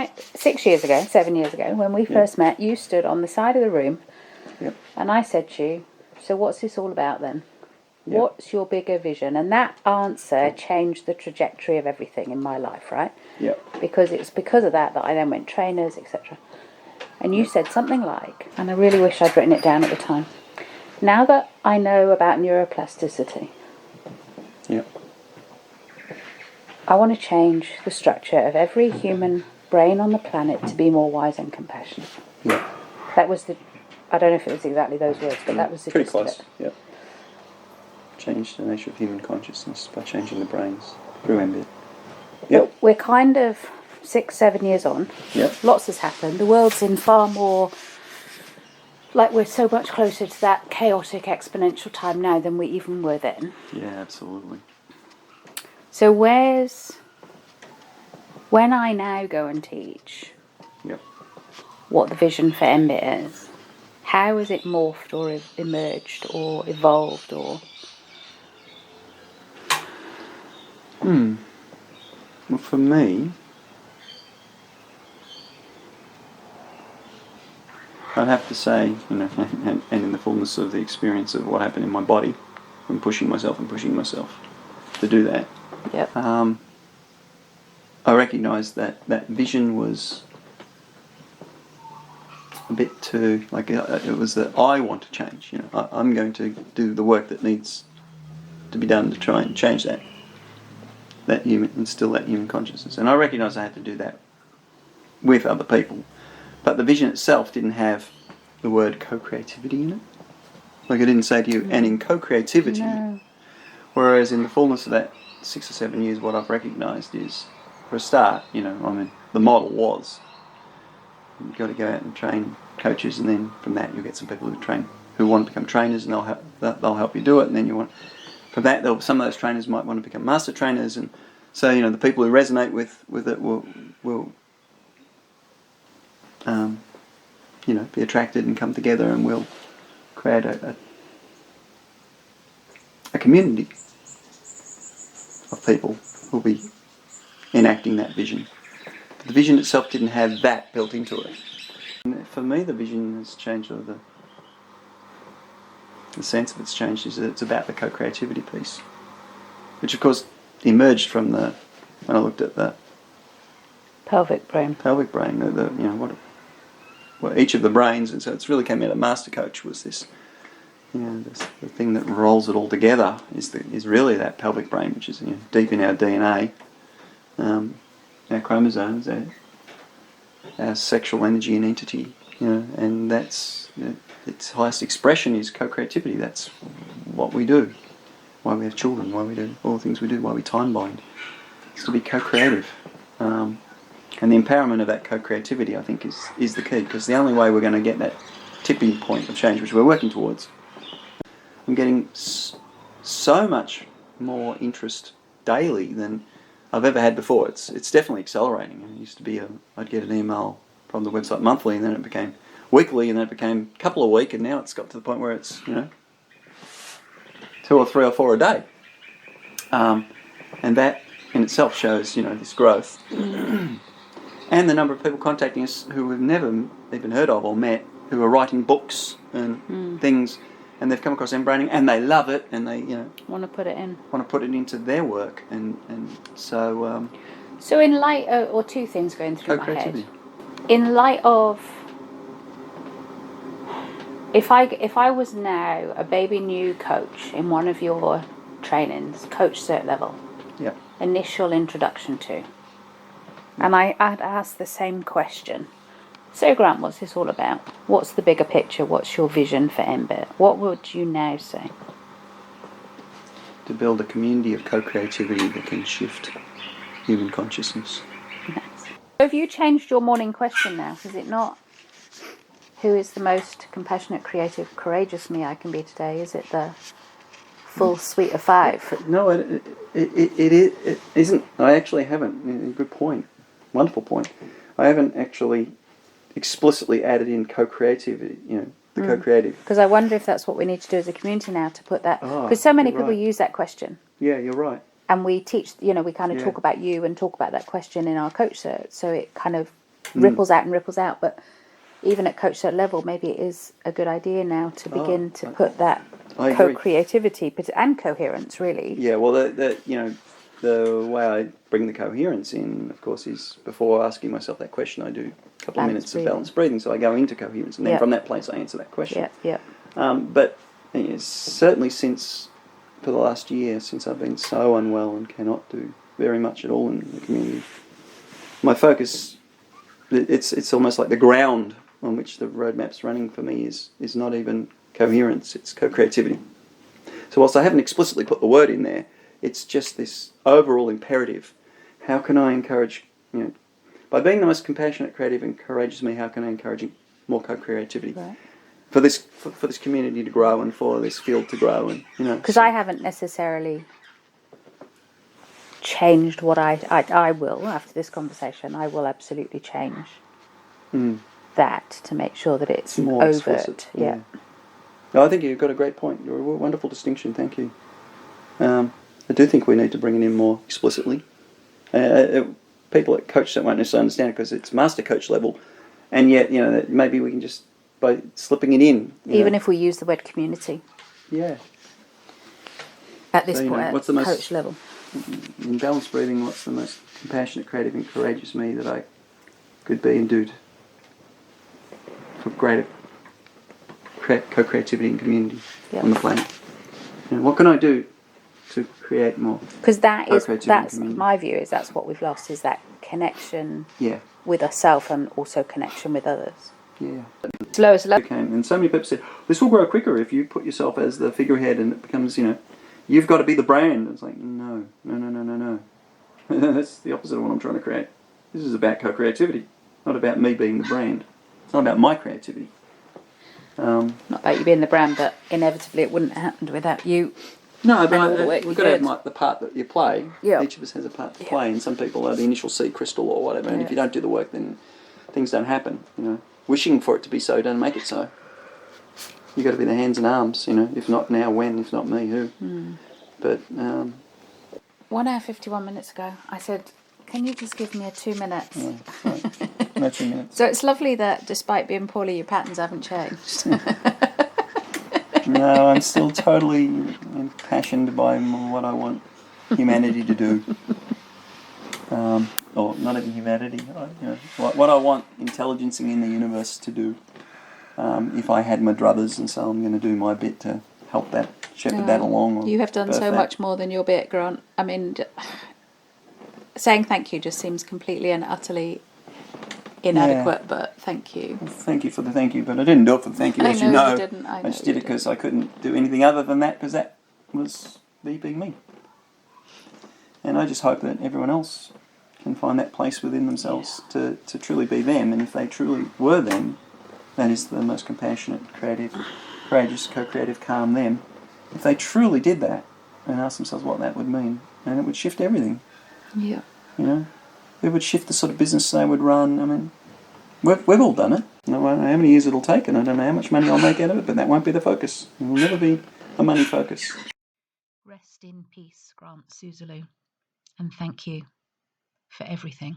7 years ago, when we first met, you stood on the side of the room, and I said to you, so what's this all about then? What's your bigger vision? And that answer changed the trajectory of everything in my life, right? Because it's because of that I then went trainers, etc. And you said something like, and I really wish I'd written it down at the time, now that I know about neuroplasticity, I want to change the structure of every human brain on the planet to be more wise and compassionate. That was I don't know if it was exactly those words, but that was the pretty gist close. of it. Change the nature of human consciousness by changing the brains through mBit. But we're kind of 6-7 years on. Lots has happened. The world's in far more, like, we're so much closer to that chaotic exponential time now than we even were then. Yeah, absolutely. So when I now go and teach what the vision for mBit is, how has it morphed or emerged or evolved or... Well, for me, I'd have to say, and in the fullness of the experience of what happened in my body, from pushing myself to do that, I recognised that vision was a bit too, like, it was that I want to change. I'm going to do the work that needs to be done to try and change instill that human consciousness. And I recognised I had to do that with other people. But the vision itself didn't have the word co-creativity in it. Like, I didn't say to you, and in co-creativity. No. Whereas in the fullness of that 6 or 7 years, what I've recognised is, for a start, the model was, you've got to go out and train coaches, and then from that you'll get some people who want to become trainers, and they'll help you do it, and then from that, some of those trainers might want to become master trainers, and so the people who resonate with it will be attracted and come together, and we'll create a community of people who'll be enacting that vision. But the vision itself didn't have that built into it. And for me, the vision has changed, or the sense of it's changed, is that it's about the co-creativity piece, which of course emerged from when I looked at the pelvic brain, what each of the brains, and so it's really came out of Master Coach was this, the thing that rolls it all together is really that pelvic brain, which is deep in our DNA, our chromosomes, our sexual energy and entity, and that's its highest expression is co-creativity. That's what we do, why we have children, why we do all the things we do, why we time bind. It's to be co-creative. And the empowerment of that co-creativity, I think, is the key, because the only way we're going to get that tipping point of change, which we're working towards, I'm getting so much more interest daily than I've ever had before. It's definitely accelerating. It used to be I'd get an email from the website monthly, and then it became weekly, and then it became a couple a week, and now it's got to the point where it's 2 or 3 or 4 a day, and that in itself shows this growth. And the number of people contacting us who we've never even heard of or met, who are writing books and things, and they've come across mBraining and they love it, and they want to put it into their work, and so. So in light of, or two things going through my head. In light of, if I was now a baby new coach in one of your trainings, coach cert level, initial introduction to. And I'd ask the same question. So Grant, what's this all about? What's the bigger picture? What's your vision for mBit? What would you now say? To build a community of co-creativity that can shift human consciousness. Nice. Have you changed your morning question now? Is it not, who is the most compassionate, creative, courageous me I can be today? Is it the full suite of 5? No, it isn't. I actually haven't. Good point. Wonderful point. I haven't actually explicitly added in co-creativity, the co-creative. Because I wonder if that's what we need to do as a community now, to put that, because so many people use that question. Yeah, you're right. And we teach, we kind of talk about you and talk about that question in our coach cert, so it kind of ripples out and ripples out. But even at coach level, maybe it is a good idea now to begin to put that co-creativity and coherence, really. Yeah, well, the way I bring the coherence in, of course, is before asking myself that question, I do a couple of minutes of balanced breathing. So I go into coherence, and then from that place I answer that question. But certainly for the last year, since I've been so unwell and cannot do very much at all in the community, my focus, it's almost like the ground on which the roadmap's running for me is not even coherence, it's co-creativity. So whilst I haven't explicitly put the word in there, it's just this overall imperative. How can I encourage, by being the most compassionate, creative and courageous me, how can I encourage more co-creativity? Right. For this community to grow and for this field to grow, and because I haven't necessarily changed what I will after this conversation. I will absolutely change that to make sure that it's more overt. Explicit. Yeah. No, I think you've got a great point. You're a wonderful distinction. Thank you. I do think we need to bring it in more explicitly. People at coach don't necessarily understand it because it's master coach level, and yet maybe we can just, by slipping it in. Even if we use the word community. Yeah. At this point, what's the most, coach level? In balanced breathing, what's the most compassionate, creative and courageous me that I could be and do for greater co-creativity and community on the planet? What can I do to create more? Because that's my view, is that's what we've lost, is that connection with ourselves and also connection with others. Yeah. Slow. And so many people said, this will grow quicker if you put yourself as the figurehead and it becomes, you've got to be the brand. It's like, no. That's the opposite of what I'm trying to create. This is about co-creativity, not about me being the brand. It's not about my creativity. Not about you being the brand, but inevitably it wouldn't have happened without you. No, but we've got to have the part that you play. Yep. Each of us has a part to play, and some people are the initial seed crystal or whatever, and if you don't do the work, then things don't happen, Wishing for it to be so don't make it so. You've got to be the hands and arms, if not now, when, if not me, who. But 1 hour 51 minutes ago, I said, can you just give me 2 minutes? Oh, right. No, 2 minutes. So it's lovely that despite being poorly, your patterns haven't changed. No, I'm still totally impassioned by what I want humanity to do. Or not even humanity, what I want intelligence in the universe to do. If I had my druthers, and so I'm going to do my bit to help that, shepherd that along. You have done so much more than your bit, Grant. I mean, saying thank you just seems completely and utterly inadequate, but thank you. Well, thank you for the thank you, but I didn't do it for the thank you, as you know. You didn't. I just did it because I couldn't do anything other than that, because that was me being me. And I just hope that everyone else can find that place within themselves to truly be them, and if they truly were them, that is the most compassionate, creative, courageous, co-creative, calm them. If they truly did that and asked themselves what that would mean, and it would shift everything. Yeah. It would shift the sort of business they would run. I mean, we've all done it. I don't know how many years it'll take, and I don't know how much money I'll make out of it, but that won't be the focus. It will never be a money focus. Rest in peace, Grant Soosalu, and thank you for everything.